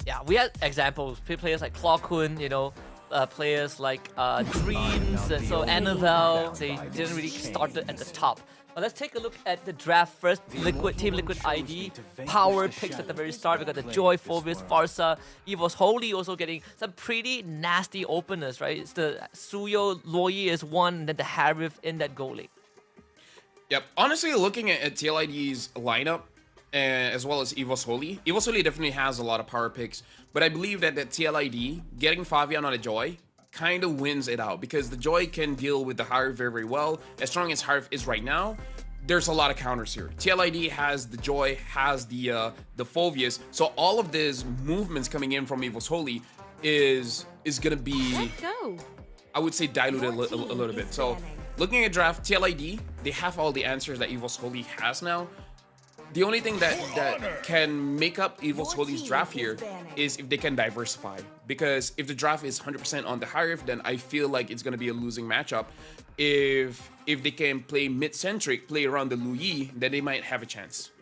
Yeah, we had examples. Players like Claw-Kun, you know, players like Dreams, and so Annabelle, they didn't really start at the top. But let's take a look at the draft first. Team Liquid ID, power picks at the very start. We got the Joy, Phobius, Farsa, EVHL also getting some pretty nasty openers, right? It's the Suyo, Loyi is one, and then the Harif in that goal lane. Yep. Honestly, looking at TLID's lineup, as well as EVHL definitely has a lot of power picks, but I believe that the TLID getting Favian on a Joy kind of wins it out because the Joy can deal with the Harif very, very well. As strong as Harif is right now, there's a lot of counters here. TLID has the Joy, has the Phobius, so all of these movements coming in from EVHL is gonna be, I would say, diluted a little bit. So looking at draft, TLID, they have all the answers that EVHL has now. The only thing that can make up EVHL's draft here is if they can diversify. Because if the draft is 100% on the Harif, then I feel like it's going to be a losing matchup. If they can play mid-centric, play around the Luyi, then they might have a chance.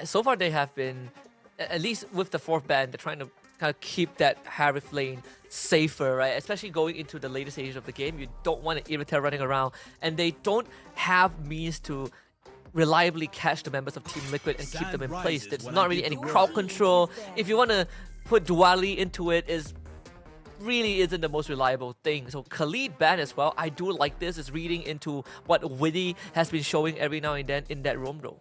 So far they have been, at least with the fourth ban, they're trying to kind of keep that Harif lane safer, right? Especially going into the later stages of the game. You don't want an Irritar running around, and they don't have means to reliably catch the members of Team Liquid and keep them in place. There's not really any crowd control. If you want to put Duali into it, really isn't the most reliable thing. So TLID ban as well. I do like this. It's reading into what Witty has been showing every now and then in that roam role.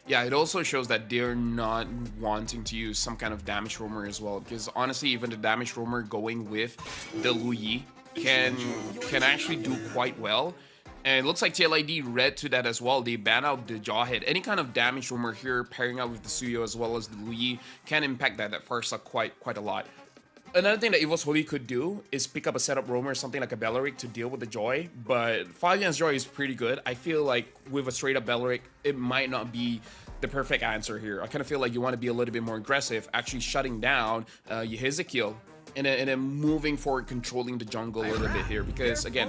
Yeah, it also shows that they're not wanting to use some kind of damage roamer as well, because honestly, even the damage roamer going with the Luyi can actually do quite well. And it looks like TLID read to that as well. They ban out the Jawhead. Any kind of damage roamer here pairing up with the Suyo as well as the Luyi can impact that Farsa quite a lot. Another thing that EVHL could do is pick up a setup roamer, something like a Belleric to deal with the Joy. But Fabian's Joy is pretty good. I feel like with a straight up Belleric, it might not be the perfect answer here. I kind of feel like you want to be a little bit more aggressive, actually shutting down Yehezkiel. And then moving forward, controlling the jungle a little bit here. Because again,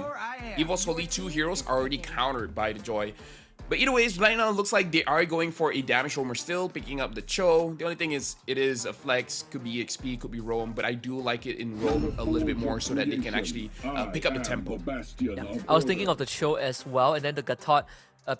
EVHL 2 heroes are already countered by the Joy. But either ways, right now it looks like they are going for a damage roamer still, picking up the Cho. The only thing is, it is a flex, could be XP, could be roam, but I do like it in roam a little bit more so that they can actually pick up the tempo. Yeah. I was thinking of the Cho as well, and then the Gatot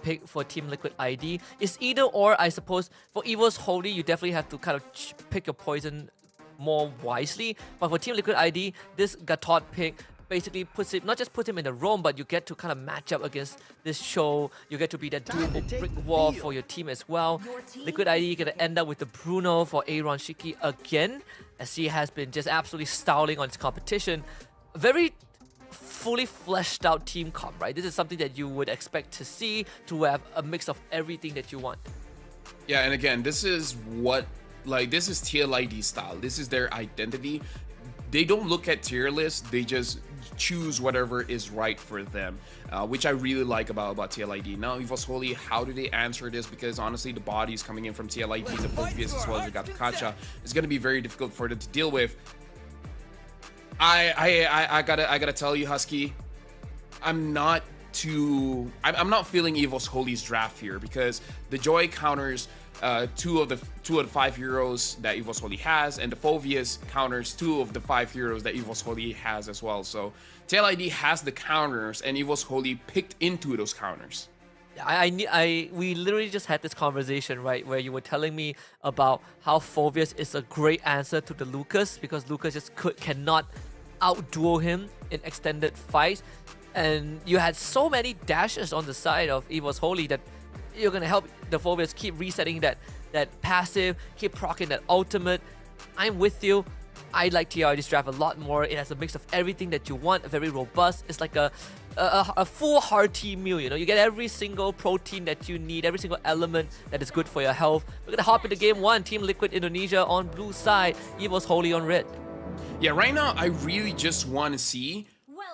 pick for Team Liquid ID. It's either or, I suppose. For EVHL, you definitely have to kind of pick your poison more wisely, but for Team Liquid ID, this Gatot pick basically puts it, not just puts him in the roam, but you get to kind of match up against this show. You get to be that dual brick wall for your team as well. Liquid ID gonna end up with the Bruno for Aaron Shiki again, as he has been just absolutely styling on his competition. Very fully fleshed out team comp, right? This is something that you would expect to see, to have a mix of everything that you want. Yeah, and again, this is what, like, this is TLID style. This is their identity. They don't look at tier lists, they just choose whatever is right for them, which I really like about TLID. Now, EVHL, how do they answer this? Because honestly, the bodies coming in from TLID, the Phobius as well as the Kacha, is going to be very difficult for them to deal with. I gotta tell you, Husky, I'm not feeling EVHL's draft here, because the Joy counters two of the 5 heroes that EVHL has, and the Phobius counters 2 of the 5 heroes that EVHL has as well. So TLID has the counters, and EVHL picked into those counters. We literally just had this conversation, right, where you were telling me about how Phobius is a great answer to the Lucas, because Lucas just cannot outduel him in extended fights, and you had so many dashes on the side of EVHL that you're gonna help the Phobius keep resetting that passive, keep proccing that ultimate. I'm with you. I like TLID's draft a lot more. It has a mix of everything that you want, very robust. It's like a full hearty meal, you know. You get every single protein that you need, every single element that is good for your health. We're gonna hop into game 1. Team Liquid Indonesia on blue side, EVHL on red. Yeah, right now I really just want to see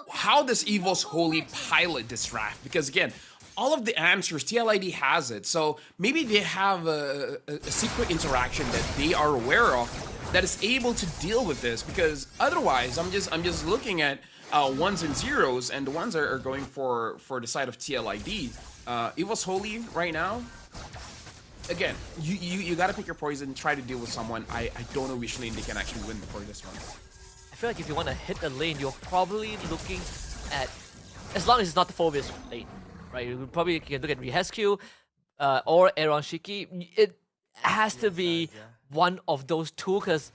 how does EVHL pilot this draft, because again, all of the answers, TLID has it. So maybe they have a secret interaction that they are aware of that is able to deal with this, because otherwise I'm just looking at ones and zeros, and the ones are going for the side of TLID. EVHL right now, again, you gotta pick your poison, try to deal with someone. I don't know which lane they can actually win for this one. I feel like if you want to hit the lane, you're probably looking at, as long as it's not the Phobius lane, right? You probably can look at Rihescu or Aaron Shiki. It has to be one of those two, because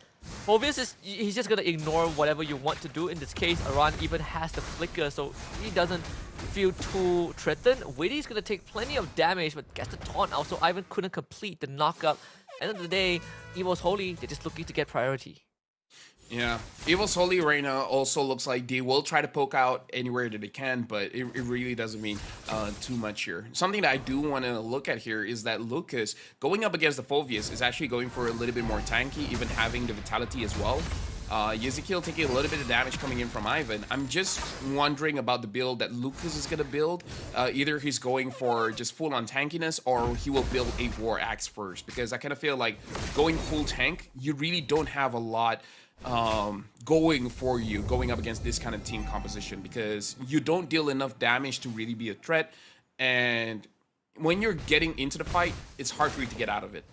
Phobius he's just gonna ignore whatever you want to do. In this case, Aran even has the flicker, so he doesn't feel too threatened. Witty's gonna take plenty of damage, but gets the taunt out, so Ivan couldn't complete the knockup. End of the day, Evil's Holy, they're just looking to get priority. Yeah, Evil's Holy right now also looks like they will try to poke out anywhere that they can, but it really doesn't mean too much here. Something that I do want to look at here is that Lucas, going up against the Phobius, is actually going for a little bit more tanky, even having the Vitality as well. Ezekiel taking a little bit of damage coming in from Ivan. I'm just wondering about the build that Lucas is going to build. Either he's going for just full-on tankiness, or he will build a War Axe first, because I kind of feel like going full tank, you really don't have a lot going for you going up against this kind of team composition, because you don't deal enough damage to really be a threat, and when you're getting into the fight, it's hard for you to get out of it.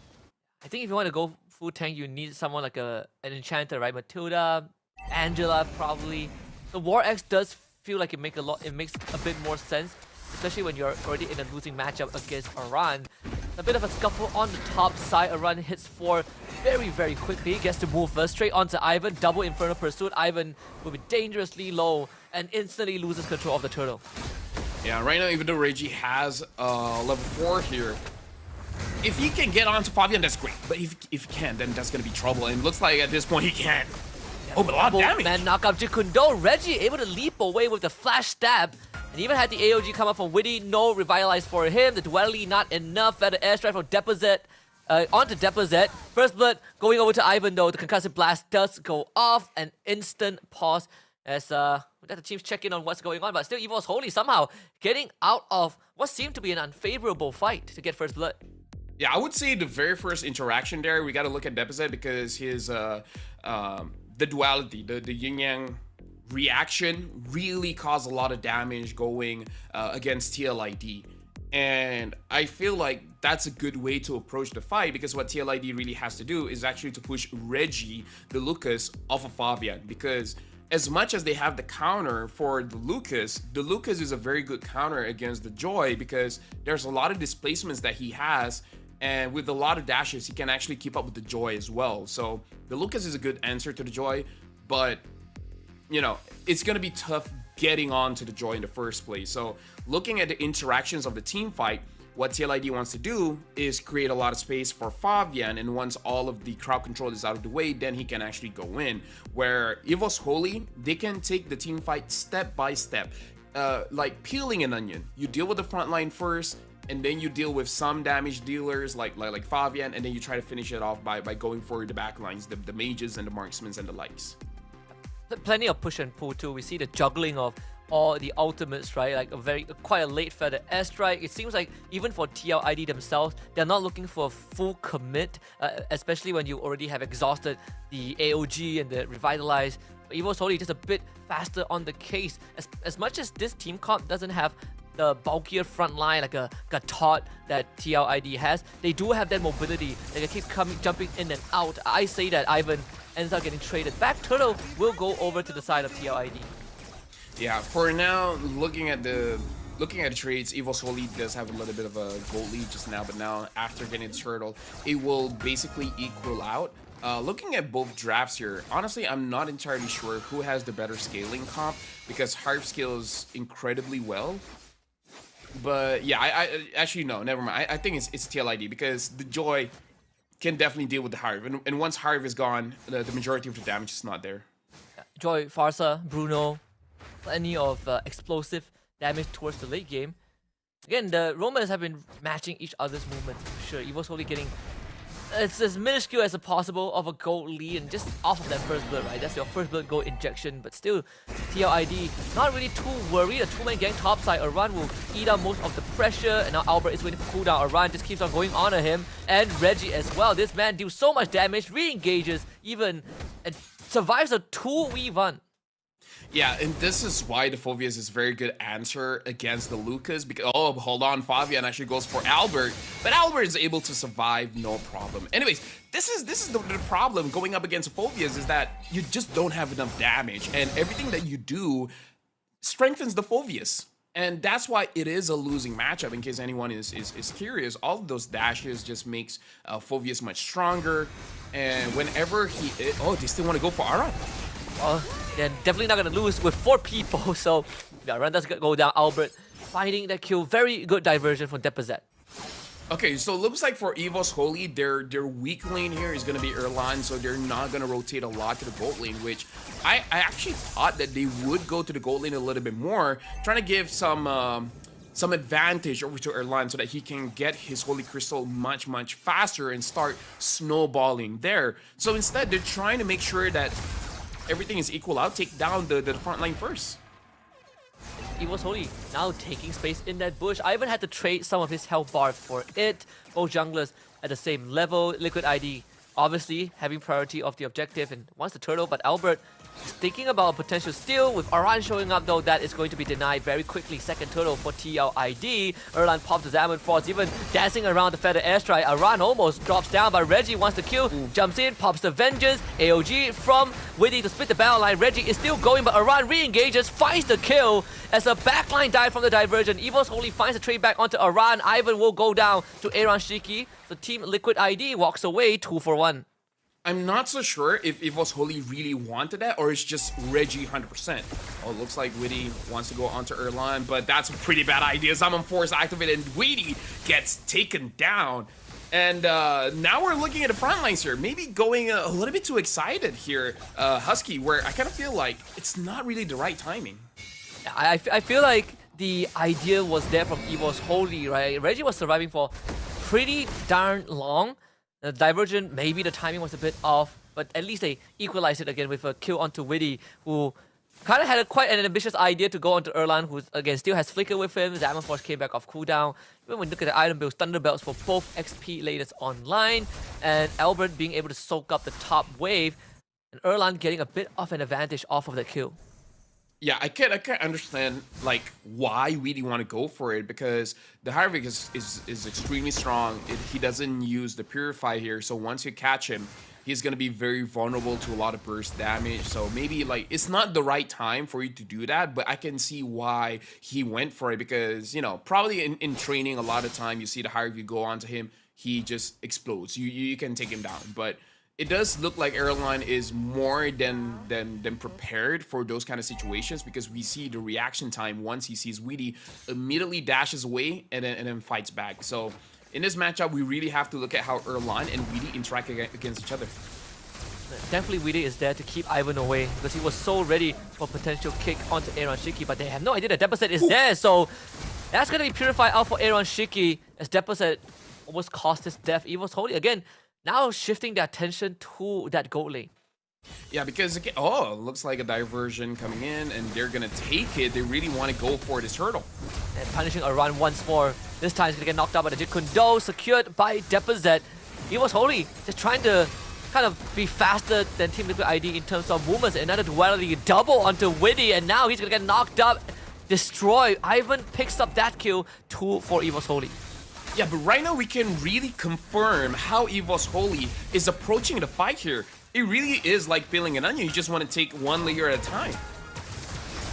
I think if you want to go full tank, you need someone like an enchanter, right? Matilda, Angela, probably. The War Axe does feel like it makes a bit more sense, especially when you're already in a losing matchup against Aran. A bit of a scuffle on the top side. Aran hits 4 very quickly, gets to move first, straight onto Ivan, double Infernal Pursuit. Ivan will be dangerously low and instantly loses control of the turtle. Yeah, right now, even though Reggie has level 4 here, if he can get onto Fabian, that's great. But if he can't, then that's going to be trouble. And it looks like at this point he can. Yeah, oh, but a lot of damage. Man, knock up Jikundo. Reggie able to leap away with the flash stab. And even had the AOG come up from Witty, no revitalize for him. The duality not enough at the airstrike from Deposit. Onto Deposit. First blood going over to Ivan though. The concussive blast does go off. An instant pause as we let the teams check in on what's going on. But still, Evil's Holy somehow getting out of what seemed to be an unfavorable fight to get first blood. Yeah, I would say the very first interaction there, we got to look at Deposit, because his the duality, the yin-yang reaction really caused a lot of damage going against TLID. And I feel like that's a good way to approach the fight, because what TLID really has to do is actually to push Reggie, the Lucas, off of Fabian, because as much as they have the counter for the Lucas is a very good counter against the Joy, because there's a lot of displacements that he has, and with a lot of dashes, he can actually keep up with the Joy as well. So the Lucas is a good answer to the Joy, but you know, it's going to be tough getting on to the Joy in the first place. So looking at the interactions of the team fight, what TLID wants to do is create a lot of space for Fabian, and once all of the crowd control is out of the way, then he can actually go in. Where Evil's Holy, they can take the team fight step by step, like peeling an onion. You deal with the front line first, and then you deal with some damage dealers like Fabian, and then you try to finish it off by going for the back lines, the mages and the marksmen and the likes. Plenty of push and pull too. We see the juggling of all the ultimates, right? Like quite a late feather airstrike. It seems like even for TLID themselves, they're not looking for a full commit, especially when you already have exhausted the AOG and the revitalize. But Evil's Holy just a bit faster on the case. As much as this team comp doesn't have the bulkier front line like a Todd that TLID has, they do have that mobility. They can keep jumping in and out. I say that Ivan ends up getting traded back. Turtle will go over to the side of TLID. Yeah, for now, looking at the trades, Evil's Holy does have a little bit of a gold lead just now, but now after getting Turtle, it will basically equal out. Looking at both drafts here, honestly, I'm not entirely sure who has the better scaling comp, because Harp scales incredibly well. But yeah, I actually no, never mind. I think it's TLID, because the Joy can definitely deal with the Harv, and once Harv is gone, the majority of the damage is not there. Joy, Farsa, Bruno, plenty of explosive damage towards the late game. Again, the Romans have been matching each other's movements for sure. Evil's Holy getting it's as minuscule as possible of a gold lead, and just off of that first blood, right? That's your first blood gold injection, but still, TLID not really too worried. A two-man gang topside. Aran will eat up most of the pressure, and now Albert is waiting for cooldown. Aran just keeps on going on to him, and Reggie as well. This man deals so much damage, re-engages even, and survives a 2v1. Yeah, and this is why the Fovius is a very good answer against the Lucas, because, oh, hold on, Fabian actually goes for Albert, but Albert is able to survive, no problem. Anyways, this is the problem going up against Fovius, is that you just don't have enough damage, and everything that you do strengthens the Fovius. And that's why it is a losing matchup, in case anyone is curious. All of those dashes just makes Fovius much stronger, and whenever oh, they still want to go for Aran. Well, they're definitely not going to lose with 4 people, so yeah, Run does go down. Albert finding that kill. Very good diversion from Deposit. Okay, so it looks like for EVO's Holy, their weak lane here is going to be Erlan, so they're not going to rotate a lot to the gold lane, which I actually thought that they would go to the gold lane a little bit more, trying to give some advantage over to Erlan so that he can get his Holy Crystal much faster and start snowballing there. So instead, they're trying to make sure that everything is equal out, take down the front line first. EVO's Holy now taking space in that bush. Ivan had to trade some of his health bar for it. Both junglers at the same level. Liquid ID obviously having priority of the objective and wants the turtle, but Albert is thinking about a potential steal. With Aran showing up though, that is going to be denied very quickly. Second turtle for TLID. Erlan pops the Zaman Force, even dancing around the feather airstrike. Aran almost drops down, but Reggie wants to kill. Jumps in, pops the Vengeance. AOG from Witty to split the battle line. Reggie is still going, but Aran re-engages, finds the kill as a backline dive from the diversion. EVO's Holy finds a trade back onto Aran. Ivan will go down to Aaron Shiki. The team Liquid ID walks away 2 for 1. I'm not so sure if EVO's Holy really wanted that, or it's just Reggie 100%. Oh, looks like Witty wants to go onto Erlan, but that's a pretty bad idea. Zaman Force activated, and Witty gets taken down. And now we're looking at the front lines here. Maybe going a little bit too excited here, Husky, where I kind of feel like it's not really the right timing. I feel like the idea was there from EVO's Holy, right? Reggie was surviving for pretty darn long. The diversion, maybe the timing was a bit off, but at least they equalized it again with a kill onto Witty, who kind of had quite an ambitious idea to go onto Erlan, who again still has Flicker with him. Zaman Force came back off cooldown. Even when you look at the item builds, Thunderbelts for both XP latest online, and Albert being able to soak up the top wave, and Erlan getting a bit of an advantage off of the kill. Yeah, I can't understand like why Weedy want to go for it, because the Harvick is extremely strong. He doesn't use the Purify here, so once you catch him, he's gonna be very vulnerable to a lot of burst damage. So maybe like it's not the right time for you to do that, but I can see why he went for it, because you know, probably in training a lot of time you see the Harvick go onto him, he just explodes. You can take him down, but it does look like Airline is more than prepared for those kind of situations, because we see the reaction time once he sees Weedy, immediately dashes away and then fights back. So in this matchup, we really have to look at how Airline and Weedy interact against each other. Definitely Weedy is there to keep Ivan away, because he was so ready for potential kick onto Aaron Shiki, but they have no idea that Deposit is there, so that's going to be purified out for Aaron Shiki, as Deposit almost cost his death. EVO's Holy again, now shifting their attention to that gold lane. Yeah, because again, oh, looks like a diversion coming in, and they're gonna take it. They really want to go for this turtle. And punishing Aran once more. This time he's gonna get knocked out by the Jit Kundo, secured by Deposit. EVO's Holy just trying to kind of be faster than Team Liquid ID in terms of movements. Another duality double onto Witty, and now he's gonna get knocked up, destroyed. Ivan picks up that kill, 2 for EVO's Holy. Yeah, but right now we can really confirm how EVO's Holy is approaching the fight here. It really is like peeling an onion. You just want to take one layer at a time.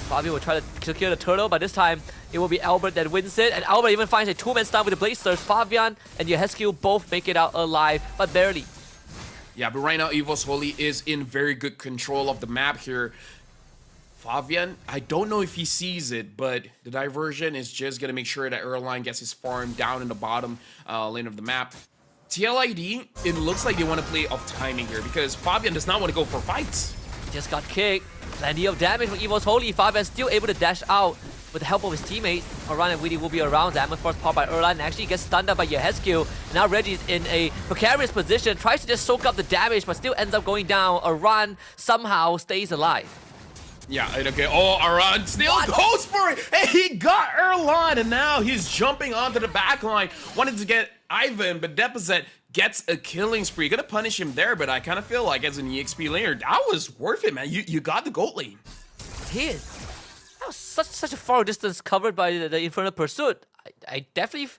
Bobby will try to secure the turtle, but this time it will be Albert that wins it. And Albert even finds a 2-man stun with the Blazers. Fabian and Yehescu both make it out alive, but barely. Yeah, but right now EVO's Holy is in very good control of the map here. Fabian, I don't know if he sees it, but the diversion is just going to make sure that Erline gets his farm down in the bottom lane of the map. TLID, it looks like they want to play off timing here, because Fabian does not want to go for fights. Just got kicked. Plenty of damage from EVO's Holy. Fabian still able to dash out with the help of his teammates. Aran and Weedy will be around. Diamond Force powered by Erline, and actually gets stunned up by Yehescu. Now Reggie's in a precarious position, tries to just soak up the damage, but still ends up going down. Aran somehow stays alive. Yeah, okay. Oh, Aran still goes for it. Hey, he got Erlan, and now he's jumping onto the back line. Wanted to get Ivan, but Deposit gets a killing spree. Gonna punish him there, but I kind of feel like as an EXP laner, that was worth it, man. You got the gold lane. did. That was such a far distance covered by the Infernal Pursuit. I definitely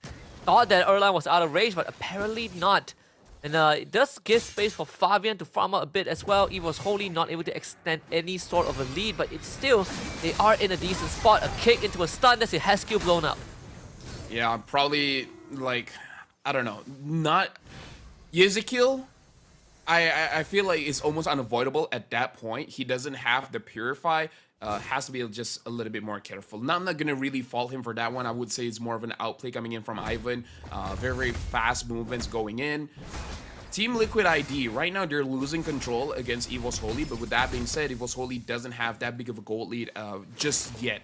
thought that Erlan was out of range, but apparently not. And it does give space for Fabian to farm out a bit as well. EVHL not able to extend any sort of a lead, but it's still, they are in a decent spot. A kick into a stun, that's a Hesku blown up. Yeah, probably, like, I don't know, not... Ezekiel, I feel like it's almost unavoidable at that point. He doesn't have the Purify. Has to be just a little bit more careful. Now, I'm not going to really fault him for that one. I would say it's more of an outplay coming in from Ivan. Very fast movements going in. Team Liquid ID, right now they're losing control against EVHL, but with that being said, EVHL doesn't have that big of a gold lead just yet.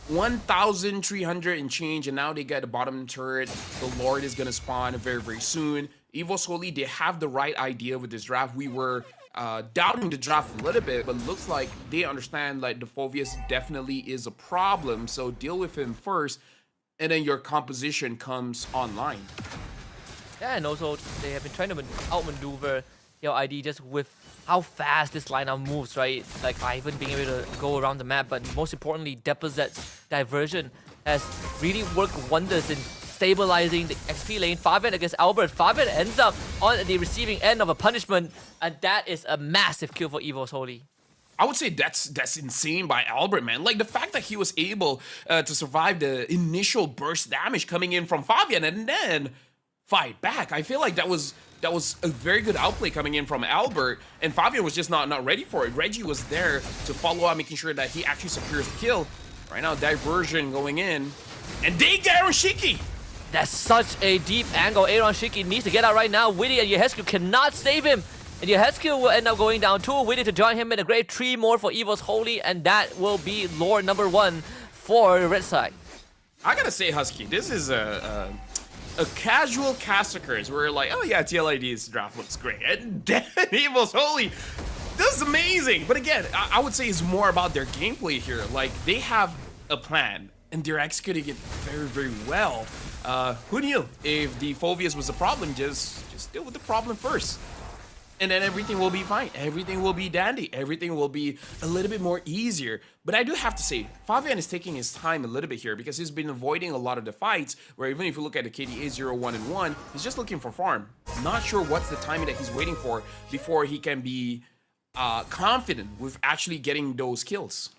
1,300 and change, and now they get the bottom turret. The Lord is going to spawn very soon. EVHL, they have the right idea with this draft. We were doubting the draft a little bit, but looks like they understand like the Phoveus definitely is a problem, so deal with him first, and then your composition comes online. Yeah, and also they have been trying to outmaneuver TLID just with how fast this lineup moves, right? Like Ivan being able to go around the map, but most importantly, Deposet's diversion has really worked wonders in stabilizing the XP lane. Fabian against Albert. Fabian ends up on the receiving end of a punishment, and that is a massive kill for EVHL. I would say that's insane by Albert, man. Like the fact that he was able to survive the initial burst damage coming in from Fabian and then fight back. I feel like that was a very good outplay coming in from Albert, and Fabian was just not ready for it. Reggie was there to follow up, making sure that he actually secures the kill. Right now, diversion going in, and they get Aaron Shiki. That's such a deep angle. Aaron Shiki needs to get out right now. Witty and Yehescu cannot save him. And Yehescu will end up going down too. Witty to join him in a great 3 more for EVHL, and that will be Lord number 1 for the red side. I gotta say, Husky, this is a casual Cassacres where like, oh yeah, TLID's draft looks great. And then EVHL, this is amazing. But again, I would say it's more about their gameplay here. Like, they have a plan, and they're executing it very well. Who knew? If the Phoveus was a problem, just deal with the problem first. And then everything will be fine. Everything will be dandy. Everything will be a little bit more easier. But I do have to say, Fabian is taking his time a little bit here because he's been avoiding a lot of the fights where even if you look at the KDA 0-1 and 1, he's just looking for farm. Not sure what's the timing that he's waiting for before he can be confident with actually getting those kills.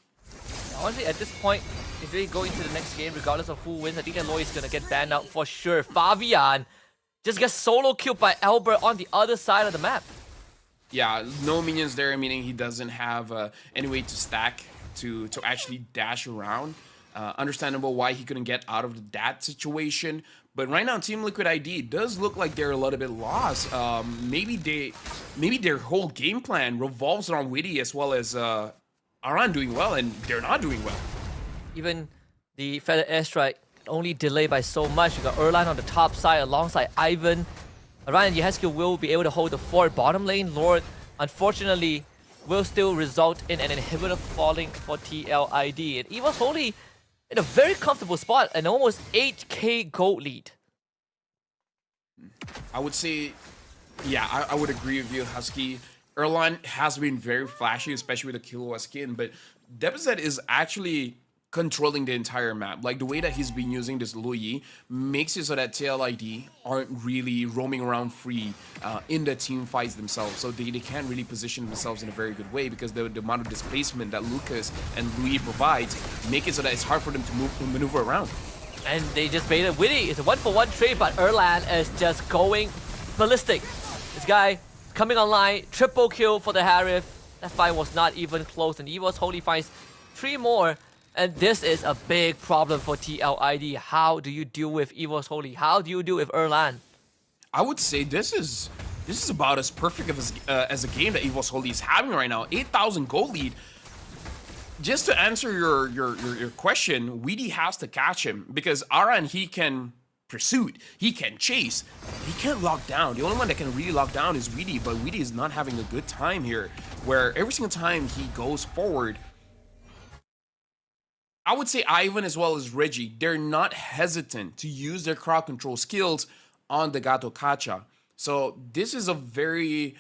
Honestly, at this point, if they go into the next game, regardless of who wins, I think Aloy is going to get banned out for sure. Fabian just gets solo killed by Albert on the other side of the map. Yeah, no minions there, meaning he doesn't have any way to stack to actually dash around. Understandable why he couldn't get out of that situation. But right now, Team Liquid ID does look like they're a little bit lost. Maybe their whole game plan revolves around Witty as well as Aran doing well, and they're not doing well. Even the Feather Airstrike only delayed by so much. You got Erlan on the top side alongside Ivan. Aran and Yehescu will be able to hold the forward bottom lane. Lord, unfortunately, will still result in an inhibitor falling for TLID. And EVHL in a very comfortable spot, an almost 8k gold lead. I would say, yeah, I would agree with you, Husky. Erlan has been very flashy, especially with the Killua skin, but Deposet is actually controlling the entire map. Like the way that he's been using this Luyi makes it so that TLID aren't really roaming around free in the team fights themselves. So they can't really position themselves in a very good way because the amount of displacement that Lucas and Luyi provides make it so that it's hard for them to maneuver around. And they just baited Witty. It's a 1-for-1 trade, but Erlan is just going ballistic. This guy coming online, triple kill for the Harif. That fight was not even close, and EVHL finds 3 more. And this is a big problem for TLID. How do you deal with EVHL? How do you deal with Erlan? I would say this is about as perfect as a game that EVHL is having right now. 8,000 gold lead. Just to answer your question, Weedy has to catch him because Aran, he can pursuit, he can chase, he can't lock down. The only one that can really lock down is Weedy, but Weedy is not having a good time here, where every single time he goes forward, I would say Ivan as well as Reggie, they're not hesitant to use their crowd control skills on the Gato Kacha. So this is a very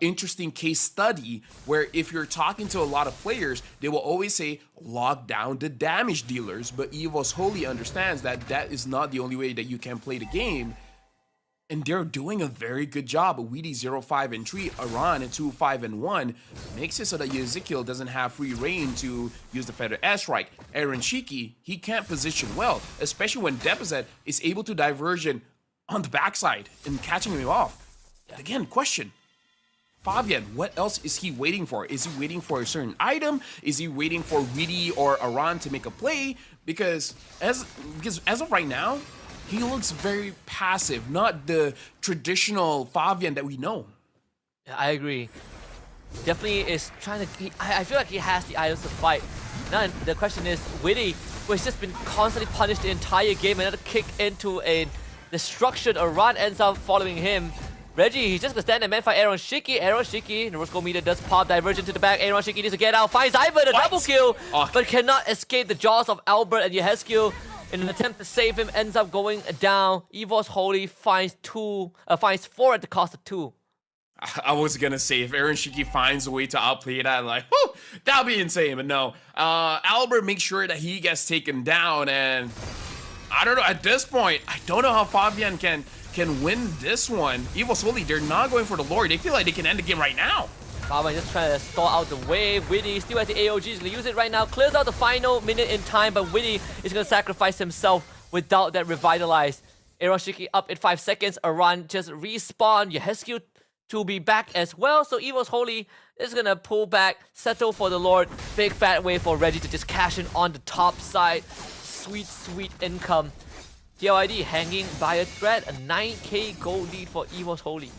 interesting case study where if you're talking to a lot of players, they will always say lock down the damage dealers, but EVO's Holy understands that that is not the only way that you can play the game, and they're doing a very good job. Weedy 0-5 and 3, Aran and 2-5 and 1 makes it so that Ezekiel doesn't have free reign to use the feather airstrike. Aaron Shiki, he can't position well, especially when Deposit is able to diversion on the backside and catching him off. And again, question. Fabian, what else is he waiting for? Is he waiting for a certain item? Is he waiting for Weedy or Aran to make a play? Because as of right now, he looks very passive, not the traditional Fabian that we know. Yeah, I agree. Definitely is trying to. I feel like he has the items to fight. Now the question is, Weedy, who has just been constantly punished the entire game, another kick into a destruction. Aran ends up following him. Reggie, he's just gonna stand and man fight Aaron Shiki. Aaron Shiki, the Roscoe meter does pop, diversion to the back. Aaron Shiki needs to get out, finds Ivan, a double kill, but cannot escape the jaws of Albert and Yehescu. In an attempt to save him, ends up going down. EVO's Holy finds 4 at the cost of 2. I was gonna say, if Aaron Shiki finds a way to outplay that, like, whoo, that'll be insane, but no. Albert makes sure that he gets taken down, and I don't know, at this point, I don't know how Fabian can win this one. EVO's Holy, they're not going for the Lord. They feel like they can end the game right now. Fabian just trying to stall out the wave. Widdy still at the AOG, he's gonna use it right now. Clears out the final minute in time, but Widdy is gonna sacrifice himself without that revitalize. Eroshiki up in 5 seconds. Aran just respawn. Yehescu to be back as well. So EVO's Holy is gonna pull back, settle for the Lord. Big fat way for Reggie to just cash in on the top side. Sweet, sweet income. TLID hanging by a thread, a 9k gold lead for EVO's Holy.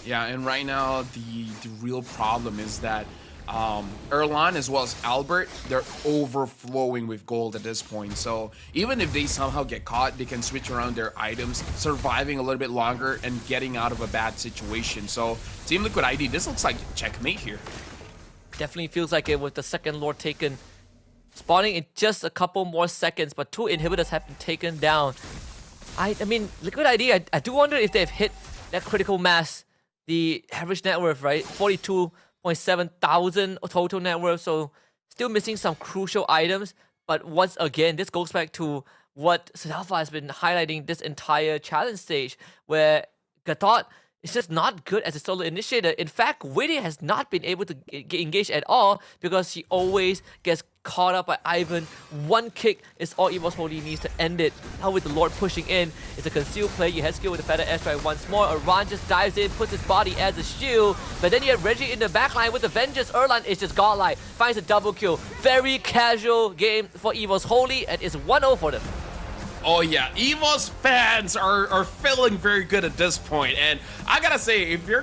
Yeah, and right now the real problem is that Erlan as well as Albert, they're overflowing with gold at this point. So even if they somehow get caught, they can switch around their items, surviving a little bit longer and getting out of a bad situation. So Team Liquid ID, this looks like checkmate here. Definitely feels like it with the second Lord taken. Spawning in just a couple more seconds, but 2 inhibitors have been taken down. I mean, Liquid ID, I do wonder if they've hit that critical mass, the average net worth, right? 42.7 thousand total net worth, so still missing some crucial items. But once again, this goes back to what Sadalfa has been highlighting this entire challenge stage, where Gatot is just not good as a solo initiator. In fact, Widdy has not been able to get engaged at all because he always gets caught up by Ivan. 1 kick is all EVO's Holy needs to end it. Now with the Lord pushing in, it's a concealed play. You head skill with the feather airstrike once more. Aran just dives in, puts his body as a shield. But then you have Reggie in the backline with the Vengeance. Erlan is just godlike, finds a double kill. Very casual game for EVO's Holy, and it's 1-0 for them. Oh yeah, EVO's fans are feeling very good at this point, and I gotta say, if you're